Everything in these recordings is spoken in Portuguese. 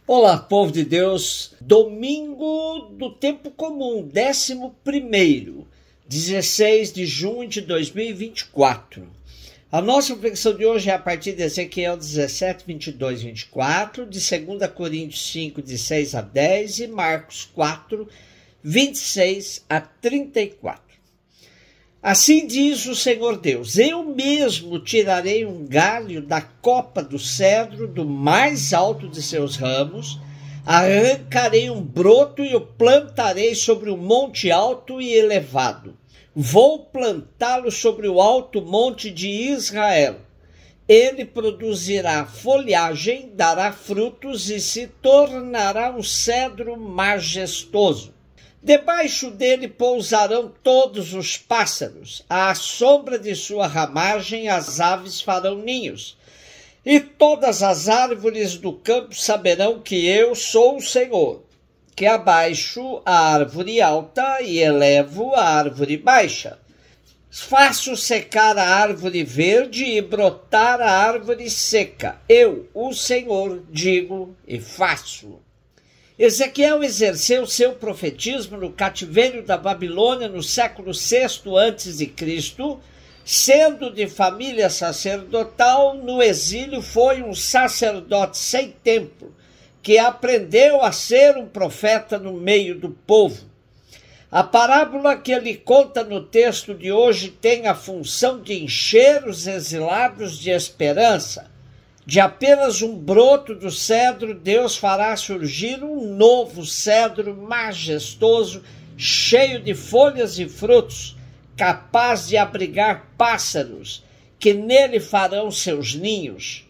Olá, povo de Deus, domingo do tempo comum, 11º, 16 de junho de 2024. A nossa reflexão de hoje é a partir de Ezequiel 17, 22, 24, de 2 Coríntios 5, de 6 a 10 e Marcos 4, 26 a 34. Assim diz o Senhor Deus: eu mesmo tirarei um galho da copa do cedro, do mais alto de seus ramos, arrancarei um broto e o plantarei sobre um monte alto e elevado. Vou plantá-lo sobre o alto monte de Israel. Ele produzirá folhagem, dará frutos e se tornará um cedro majestoso. Debaixo dele pousarão todos os pássaros, à sombra de sua ramagem as aves farão ninhos. E todas as árvores do campo saberão que eu sou o Senhor, que abaixo a árvore alta e elevo a árvore baixa. Faço secar a árvore verde e brotar a árvore seca. Eu, o Senhor, digo e faço. Ezequiel exerceu seu profetismo no cativeiro da Babilônia no século VI a.C., sendo de família sacerdotal. No exílio foi um sacerdote sem templo, que aprendeu a ser um profeta no meio do povo. A parábola que ele conta no texto de hoje tem a função de encher os exilados de esperança. De apenas um broto do cedro, Deus fará surgir um novo cedro majestoso, cheio de folhas e frutos, capaz de abrigar pássaros, que nele farão seus ninhos.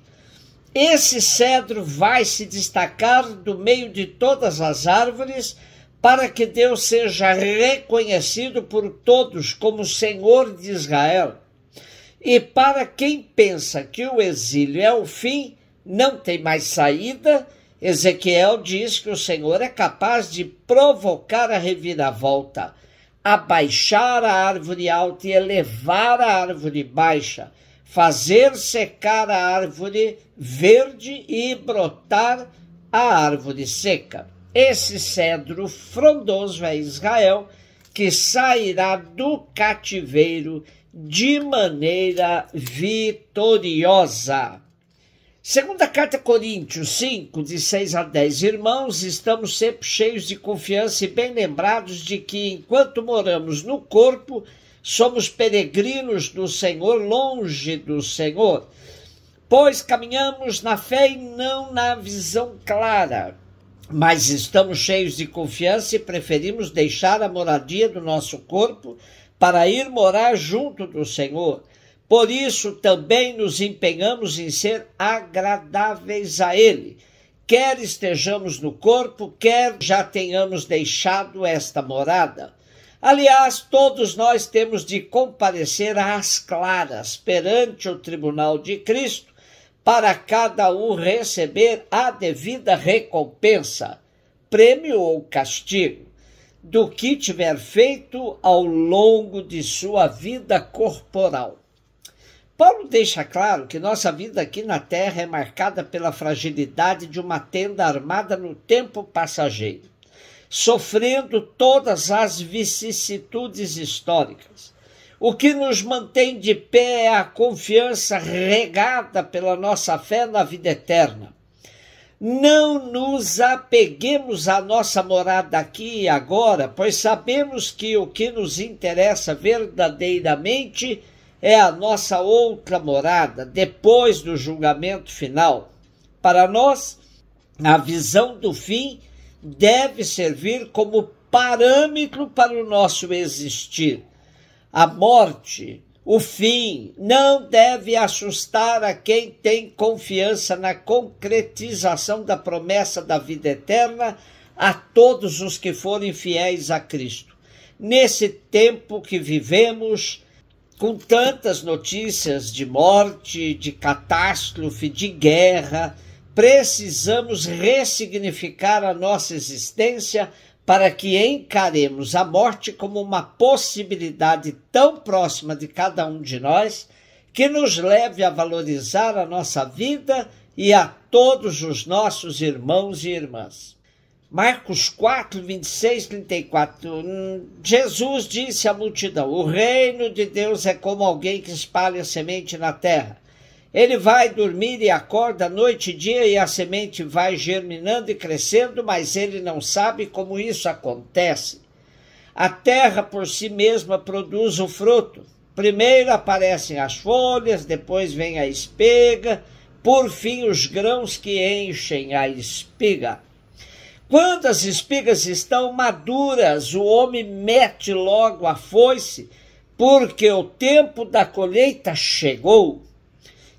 Esse cedro vai se destacar do meio de todas as árvores, para que Deus seja reconhecido por todos como Senhor de Israel. E para quem pensa que o exílio é o fim, não tem mais saída, Ezequiel diz que o Senhor é capaz de provocar a reviravolta, abaixar a árvore alta e elevar a árvore baixa, fazer secar a árvore verde e brotar a árvore seca. Esse cedro frondoso é Israel, que sairá do cativeiro de maneira vitoriosa. Segunda carta a Coríntios 5, de 6 a 10. Irmãos, estamos sempre cheios de confiança e bem lembrados de que, enquanto moramos no corpo, somos peregrinos do Senhor, longe do Senhor, pois caminhamos na fé e não na visão clara. Mas estamos cheios de confiança e preferimos deixar a moradia do nosso corpo para ir morar junto do Senhor. Por isso também nos empenhamos em ser agradáveis a Ele, quer estejamos no corpo, quer já tenhamos deixado esta morada. Aliás, todos nós temos de comparecer às claras perante o tribunal de Cristo, para cada um receber a devida recompensa, prêmio ou castigo, do que tiver feito ao longo de sua vida corporal. Paulo deixa claro que nossa vida aqui na terra é marcada pela fragilidade de uma tenda armada no tempo passageiro, sofrendo todas as vicissitudes históricas. O que nos mantém de pé é a confiança regada pela nossa fé na vida eterna. Não nos apeguemos à nossa morada aqui e agora, pois sabemos que o que nos interessa verdadeiramente é a nossa outra morada, depois do julgamento final. Para nós, a visão do fim deve servir como parâmetro para o nosso existir. A morte, o fim, não deve assustar a quem tem confiança na concretização da promessa da vida eterna a todos os que forem fiéis a Cristo. Nesse tempo que vivemos, com tantas notícias de morte, de catástrofe, de guerra, precisamos ressignificar a nossa existência para que encaremos a morte como uma possibilidade tão próxima de cada um de nós, que nos leve a valorizar a nossa vida e a todos os nossos irmãos e irmãs. Marcos 4, 26, 34. Jesus disse à multidão: o reino de Deus é como alguém que espalha semente na terra. Ele vai dormir e acorda noite e dia, e a semente vai germinando e crescendo, mas ele não sabe como isso acontece. A terra por si mesma produz o fruto. Primeiro aparecem as folhas, depois vem a espiga, por fim os grãos que enchem a espiga. Quando as espigas estão maduras, o homem mete logo a foice, porque o tempo da colheita chegou.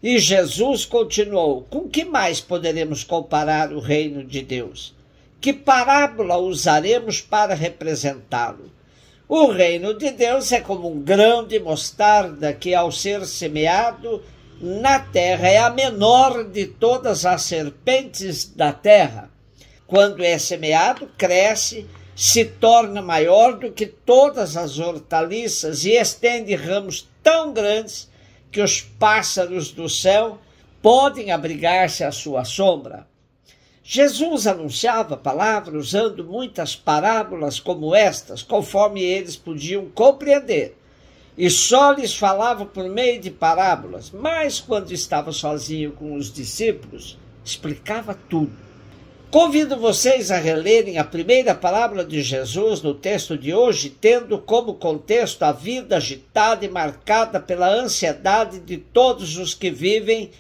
E Jesus continuou: com que mais poderemos comparar o reino de Deus? Que parábola usaremos para representá-lo? O reino de Deus é como um grão de mostarda que, ao ser semeado na terra, é a menor de todas as serpentes da terra. Quando é semeado, cresce, se torna maior do que todas as hortaliças e estende ramos tão grandes que os pássaros do céu podem abrigar-se à sua sombra. Jesus anunciava a palavra usando muitas parábolas como estas, conforme eles podiam compreender, e só lhes falava por meio de parábolas, mas quando estava sozinho com os discípulos, explicava tudo. Convido vocês a relerem a primeira parábola de Jesus no texto de hoje, tendo como contexto a vida agitada e marcada pela ansiedade de todos os que vivem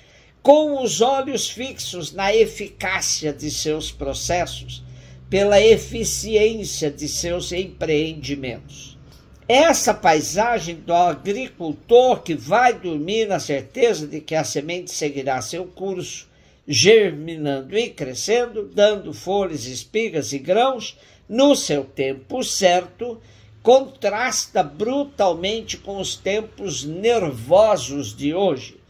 com os olhos fixos na eficácia de seus processos, pela eficiência de seus empreendimentos. Essa paisagem do agricultor que vai dormir na certeza de que a semente seguirá seu curso, germinando e crescendo, dando folhas, espigas e grãos no seu tempo certo, contrasta brutalmente com os tempos nervosos de hoje.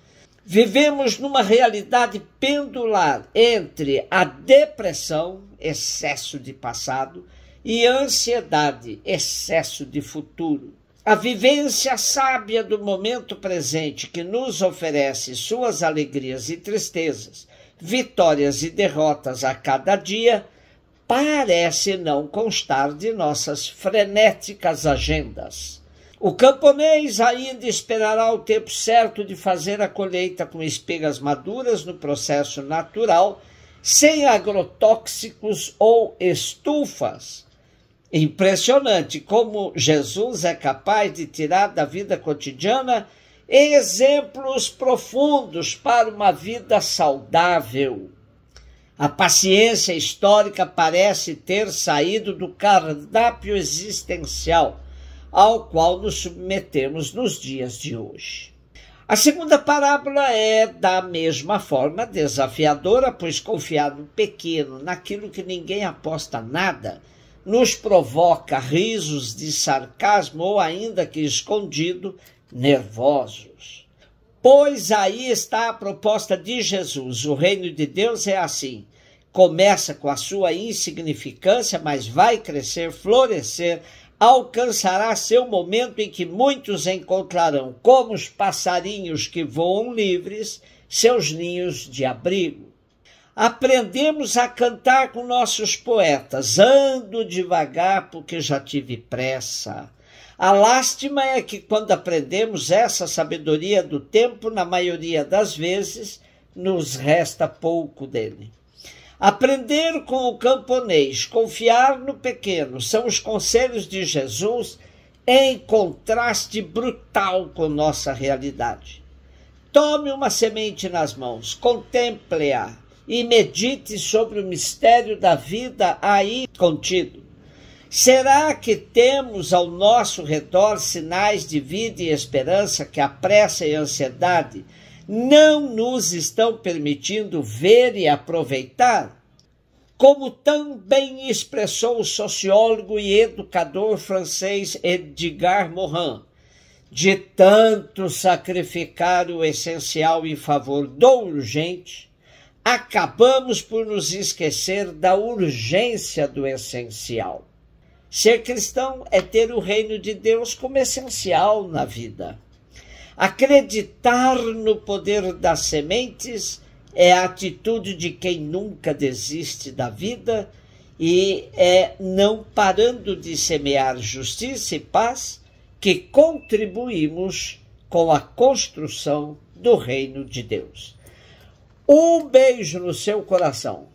Vivemos numa realidade pendular entre a depressão, excesso de passado, e a ansiedade, excesso de futuro. A vivência sábia do momento presente, que nos oferece suas alegrias e tristezas, vitórias e derrotas a cada dia, parece não constar de nossas frenéticas agendas. O camponês ainda esperará o tempo certo de fazer a colheita com espigas maduras no processo natural, sem agrotóxicos ou estufas. Impressionante como Jesus é capaz de tirar da vida cotidiana exemplos profundos para uma vida saudável. A paciência histórica parece ter saído do cardápio existencial ao qual nos submetemos nos dias de hoje. A segunda parábola é, da mesma forma, desafiadora, pois confiar no pequeno, naquilo que ninguém aposta nada, nos provoca risos de sarcasmo ou, ainda que escondido, nervosos. Pois aí está a proposta de Jesus. O reino de Deus é assim. Começa com a sua insignificância, mas vai crescer, florescer, alcançará seu momento em que muitos encontrarão, como os passarinhos que voam livres, seus ninhos de abrigo. Aprendemos a cantar com nossos poetas: ando devagar porque já tive pressa. A lástima é que quando aprendemos essa sabedoria do tempo, na maioria das vezes, nos resta pouco dele. Aprender com o camponês, confiar no pequeno, são os conselhos de Jesus em contraste brutal com nossa realidade. Tome uma semente nas mãos, contemple-a e medite sobre o mistério da vida aí contido. Será que temos ao nosso redor sinais de vida e esperança que a pressa e a ansiedade não nos estão permitindo ver e aproveitar? Como tão bem expressou o sociólogo e educador francês Edgar Morin, de tanto sacrificar o essencial em favor do urgente, acabamos por nos esquecer da urgência do essencial. Ser cristão é ter o reino de Deus como essencial na vida. Acreditar no poder das sementes é a atitude de quem nunca desiste da vida e é não parando de semear justiça e paz que contribuímos com a construção do reino de Deus. Um beijo no seu coração.